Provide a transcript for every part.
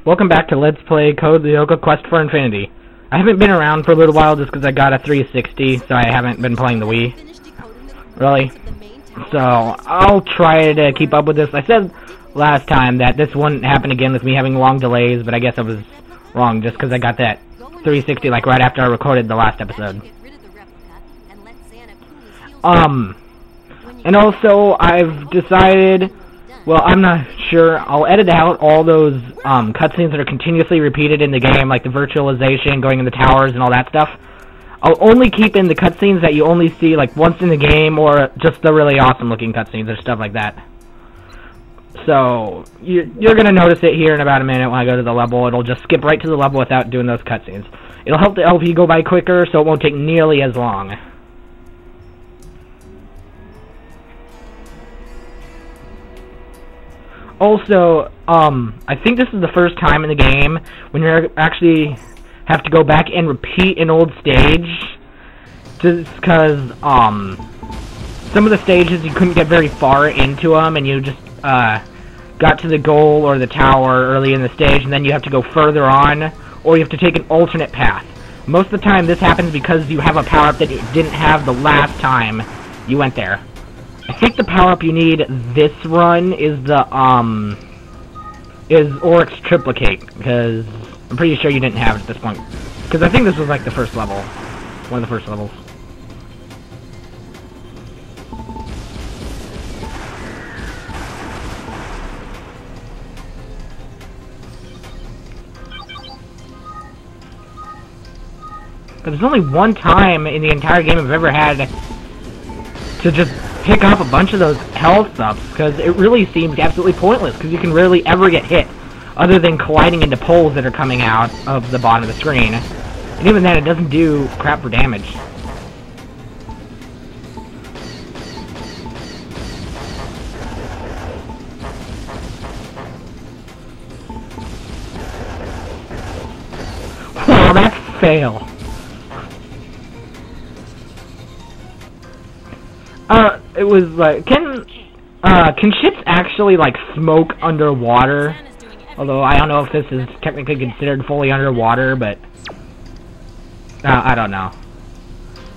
Welcome back to Let's Play Code Lyoko Quest for Infinity. I haven't been around for a little while just because I got a 360, so I haven't been playing the Wii. Really. So, I'll try to keep up with this. I said last time that this wouldn't happen again with me having long delays, but I guess I was wrong just because I got that 360 like right after I recorded the last episode. And also, I've decided... Well, I'm not sure. I'll edit out all those cutscenes that are continuously repeated in the game, like the virtualization, going in the towers, and all that stuff. I'll only keep in the cutscenes that you only see like once in the game, or just the really awesome-looking cutscenes or stuff like that. So you're gonna notice it here in about a minute when I go to the level. It'll just skip right to the level without doing those cutscenes. It'll help the LP go by quicker, so it won't take nearly as long. Also, I think this is the first time in the game when you actually have to go back and repeat an old stage, just because, some of the stages you couldn't get very far into them, and you just, got to the goal or the tower early in the stage, and then you have to go further on, or you have to take an alternate path. Most of the time this happens because you have a power-up that you didn't have the last time you went there. I think the power-up you need this run is the, is Oryx Triplicate, because I'm pretty sure you didn't have it at this point. Because I think this was like the first level. One of the first levels. But there's only one time in the entire game I've ever had to just pick up a bunch of those health ups, because it really seems absolutely pointless, because you can rarely ever get hit, other than colliding into poles that are coming out of the bottom of the screen. And even then, it doesn't do crap for damage. Wow, that's fail. It was like, can ships actually, like, smoke underwater? Although, I don't know if this is technically considered fully underwater, but... I don't know.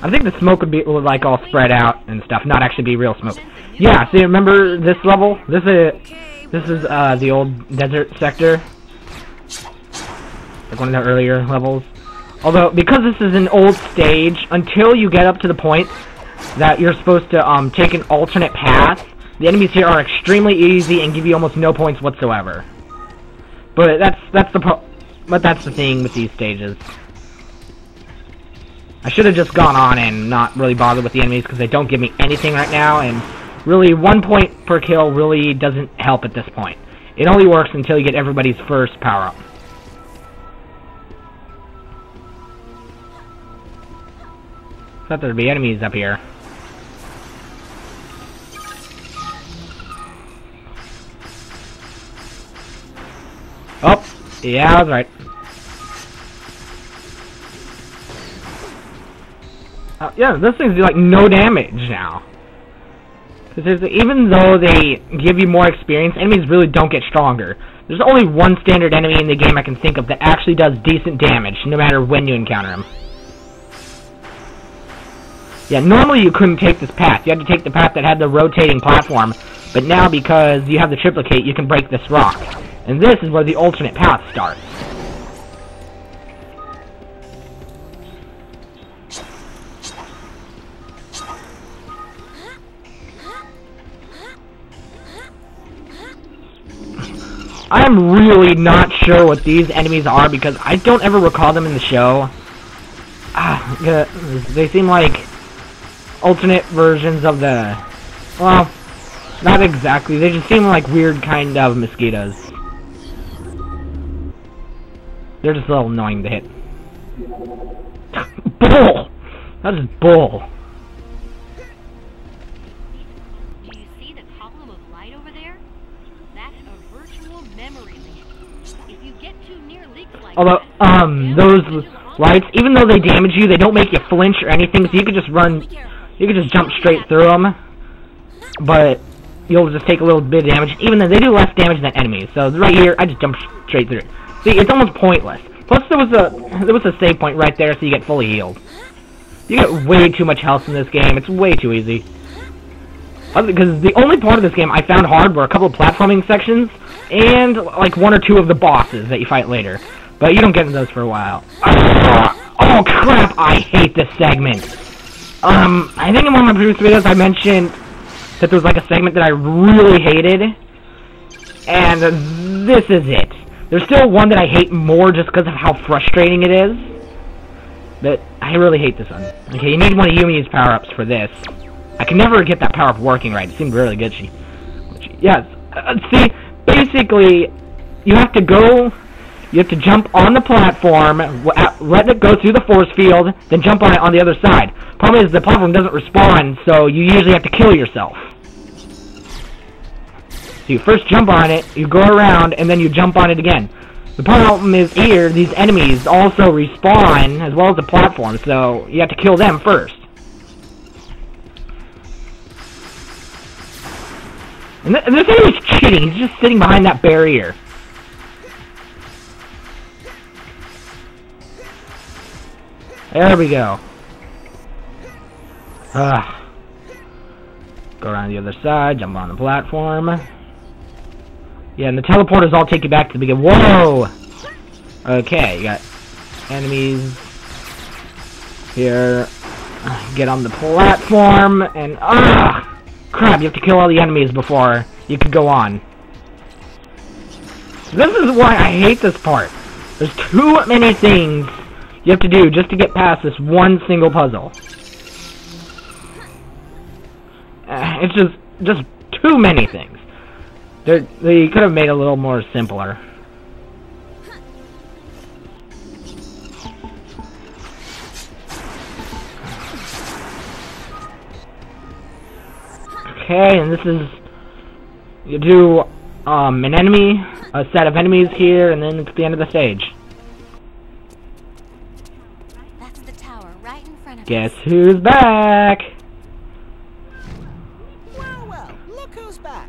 I think the smoke would like, all spread out and stuff, not actually be real smoke. Yeah, see, remember this level? This is the old desert sector. Like one of the earlier levels. Although, because this is an old stage, until you get up to the point that you're supposed to take an alternate path, the enemies here are extremely easy and give you almost no points whatsoever. But that's the thing with these stages. I should have just gone on and not really bothered with the enemies because they don't give me anything right now, and really 1 point per kill really doesn't help at this point. It only works until you get everybody's first power-up. Thought there'd be enemies up here. Oh, yeah, I was right. Yeah, this thing's do like no damage now. Because even though they give you more experience, enemies really don't get stronger. There's only one standard enemy in the game I can think of that actually does decent damage, no matter when you encounter him. Yeah, normally you couldn't take this path. You had to take the path that had the rotating platform. But now, because you have the triplicate, you can break this rock. And this is where the alternate path starts. I'm really not sure what these enemies are, because I don't ever recall them in the show. They seem like alternate versions of the... Well, not exactly. They just seem like weird kind of mosquitoes. They're just a little annoying to hit. Bull! That is bull. Do you see the column of light over there? That's a virtual memory leak. If you get too near leaks like although, those lights, even though they damage you, they don't make you flinch or anything, so you could just run, you could just jump straight through them. But you'll just take a little bit of damage. Even though they do less damage than enemies. So right here, I just jumped straight through it. See, it's almost pointless. Plus, there was a save point right there, so you get fully healed. You get way too much health in this game. It's way too easy. Because the only part of this game I found hard were a couple of platforming sections and like one or two of the bosses that you fight later. But you don't get into those for a while. Oh crap! I hate this segment. I think in one of my previous videos I mentioned that there was like a segment that I really hated, and this is it. There's still one that I hate more just because of how frustrating it is, but I really hate this one. Okay, you need one of Yumi's power-ups for this. I can never get that power-up working right. It seemed really good. Yes. See, basically, you have to jump on the platform, let it go through the force field, then jump on it on the other side. Problem is, the platform doesn't respawn, so you usually have to kill yourself. So you first jump on it, you go around, and then you jump on it again. The problem is here, these enemies also respawn, as well as the platform, so you have to kill them first. And this enemy's cheating, he's just sitting behind that barrier. There we go. Go around the other side, jump on the platform. Yeah, and the teleporters all take you back to the beginning. Whoa! Okay, you got enemies here. Get on the platform, and crap, you have to kill all the enemies before you can go on. This is why I hate this part. There's too many things you have to do just to get past this one single puzzle. It's just too many things. They could have made it a little more simpler. Okay, and this is, you do an enemy, a set of enemies here, and then it's the end of the stage. That's the tower right in front of Guess who's back? Well, look who's back.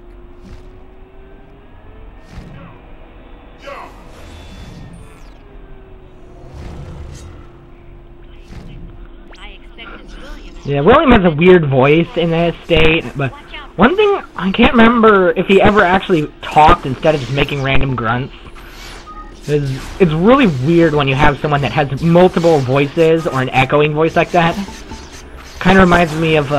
Yeah, William has a weird voice in this state, but one thing, I can't remember if he ever actually talked instead of just making random grunts. It's really weird when you have someone that has multiple voices or an echoing voice like that. Kind of reminds me of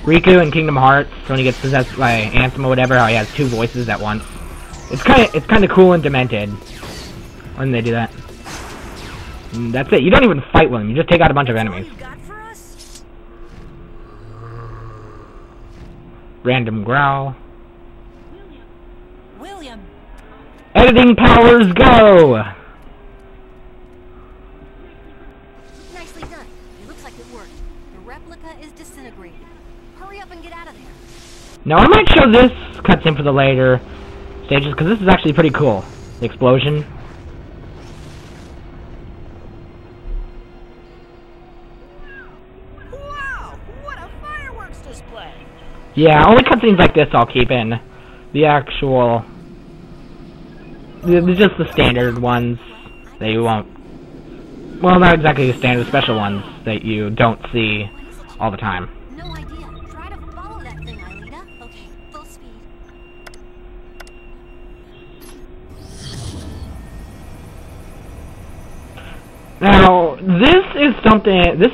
Riku in Kingdom Hearts when he gets possessed by Ansem or whatever, how he has two voices at once. It's kind of cool and demented when they do that. And that's it. You don't even fight with him. You just take out a bunch of enemies. Random growl. William. Editing powers go! Nicely done. It looks like it worked. The replica is disintegrated. Hurry up and get out of there. Now I might show this cutscene for the later stages, because this is actually pretty cool. The explosion. Wow, what a fireworks display. Yeah, only cutscenes like this I'll keep in. The actual... just the standard ones that you won't... Well, not exactly the standard, special ones that you don't see all the time. No idea. Try to follow that thing, Aelita. Okay, full speed. Now, this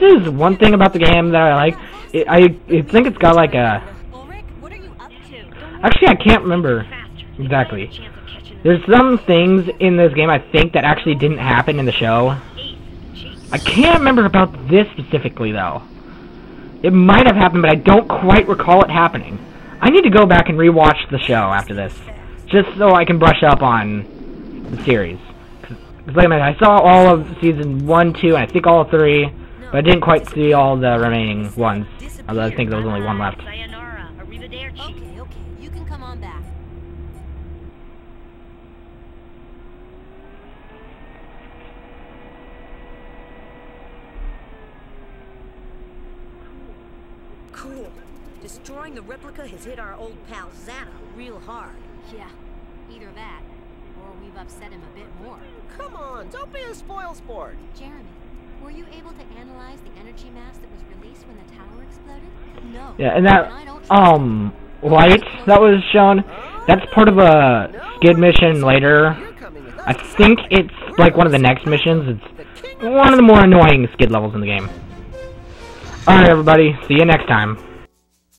is one thing about the game that I like. I think it's got like a... Ulrich, what are you up to? Actually, I can't remember exactly. There's some things in this game I think that actually didn't happen in the show. I can't remember about this specifically, though. It might have happened, but I don't quite recall it happening. I need to go back and rewatch the show after this, just so I can brush up on the series. Because like I mentioned, I saw all of season 1, 2, and I think all 3, but I didn't quite see all the remaining ones. Although I think there was only one left. Sayonara. Arrivederci. Okay, you can come on back. Cool. Destroying the replica has hit our old pal X.A.N.A real hard. Yeah, either that, or we you've upset him a bit more. Come on, don't be a spoilsport. Jeremy, were you able to analyze the energy mass that was released when the tower exploded? No. Yeah, and that, I don't trust light that was shown, that's part of a skid mission later. You're coming with us I to think celebrate. it's like one of the next missions. It's The king of one of the more annoying skid levels in the game. Alright, everybody. See you next time.